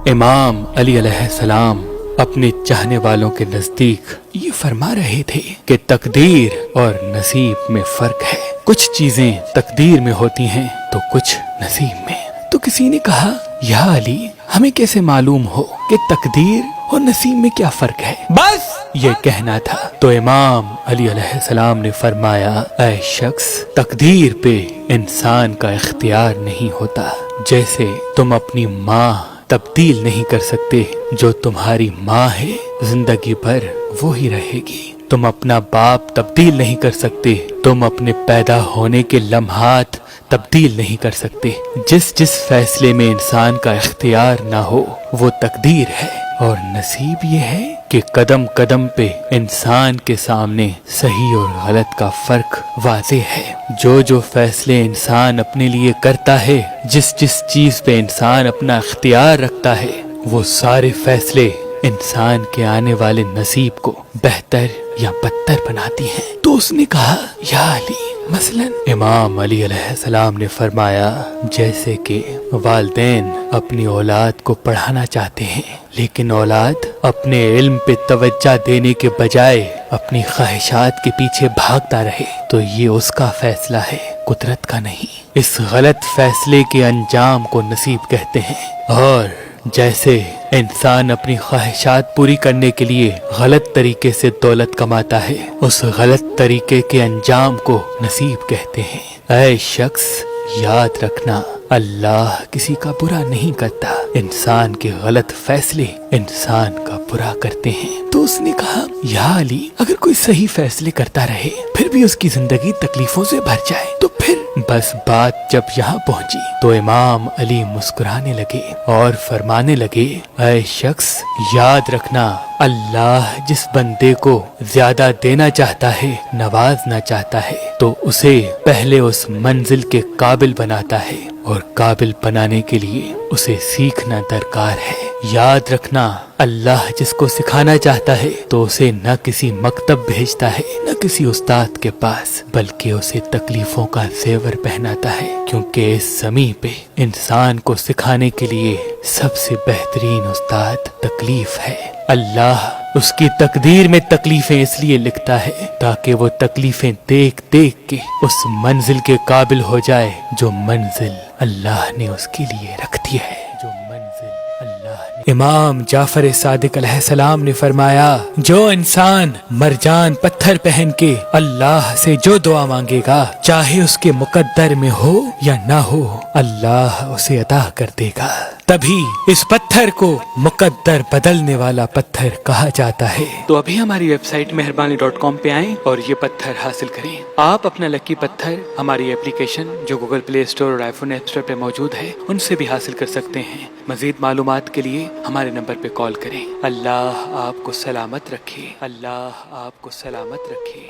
امام علی علیہ السلام اپنے چاہنے والوں کے نزدیک یہ فرما رہے تھے کہ تقدیر اور نصیب میں فرق ہے. کچھ چیزیں تقدیر میں ہوتی ہیں تو کچھ نصیب میں. تو کسی نے کہا یا علی ہمیں کیسے معلوم ہو کہ تقدیر اور نصیب میں کیا فرق ہے؟ بس یہ کہنا تھا. تو امام علی علیہ السلام نے فرمایا اے شخص، تقدیر پہ انسان کا اختیار نہیں ہوتا. جیسے تم اپنی ماں تبدیل نہیں کر سکتے، جو تمہاری ماں ہے زندگی بھر وہی رہے گی. تم اپنا باپ تبدیل نہیں کر سکتے، تم اپنے پیدا ہونے کے لمحات تبدیل نہیں کر سکتے. جس فیصلے میں انسان کا اختیار نہ ہو وہ تقدیر ہے. اور نصیب یہ ہے کہ قدم قدم پہ انسان کے سامنے صحیح اور غلط کا فرق واضح ہے. جو فیصلے انسان اپنے لیے کرتا ہے، جس چیز پہ انسان اپنا اختیار رکھتا ہے، وہ سارے فیصلے انسان کے آنے والے نصیب کو بہتر یا بدتر بناتی ہیں. تو اس نے کہا یا علی، مثلا امام علی علیہ السلام نے فرمایا جیسے کہ والدین اپنی اولاد کو پڑھانا چاہتے ہیں، لیکن اولاد اپنے علم پہ توجہ دینے کے بجائے اپنی خواہشات کے پیچھے بھاگتا رہے تو یہ اس کا فیصلہ ہے، قدرت کا نہیں. اس غلط فیصلے کے انجام کو نصیب کہتے ہیں. اور جیسے انسان اپنی خواہشات پوری کرنے کے لیے غلط طریقے سے دولت کماتا ہے، اس غلط طریقے کے انجام کو نصیب کہتے ہیں. اے شخص، یاد رکھنا اللہ کسی کا برا نہیں کرتا. انسان کے غلط فیصلے انسان کا برا کرتے ہیں. تو اس نے کہا یا علی، اگر کوئی صحیح فیصلے کرتا رہے پھر بھی اس کی زندگی تکلیفوں سے بھر جائے تو پھر؟ بس بات جب یہاں پہنچی تو امام علی مسکرانے لگے اور فرمانے لگے اے شخص، یاد رکھنا اللہ جس بندے کو زیادہ دینا چاہتا ہے، نوازنا چاہتا ہے، تو اسے پہلے اس منزل کے قابل بناتا ہے، اور قابل بنانے کے لیے اسے سیکھنا درکار ہے. یاد رکھنا اللہ جس کو سکھانا چاہتا ہے تو اسے نہ کسی مکتب بھیجتا ہے نہ کسی استاد کے پاس، بلکہ اسے تکلیفوں کا زیور پہناتا ہے. کیونکہ اس زمین پہ انسان کو سکھانے کے لیے سب سے بہترین استاد تکلیف ہے. اللہ اس کی تقدیر میں تکلیفیں اس لیے لکھتا ہے تاکہ وہ تکلیفیں دیکھ دیکھ کے اس منزل کے قابل ہو جائے جو منزل اللہ نے اس کے لیے رکھ دی ہے. امام جعفر صادق علیہ السلام نے فرمایا جو انسان مرجان پتھر پہن کے اللہ سے جو دعا مانگے گا، چاہے اس کے مقدر میں ہو یا نہ ہو، اللہ اسے عطا کر دے گا. تبھی اس پتھر کو مقدر بدلنے والا پتھر کہا جاتا ہے. تو ابھی ہماری ویب سائٹ مہربانی.com پہ آئیں اور یہ پتھر حاصل کریں. آپ اپنا لکی پتھر ہماری ایپلیکیشن جو گوگل پلے اسٹور اور آئی فون ایپ اسٹور پہ موجود ہے ان سے بھی حاصل کر سکتے ہیں. مزید معلومات کے لیے ہمارے نمبر پہ کال کریں. اللہ آپ کو سلامت رکھے. اللہ آپ کو سلامت رکھے.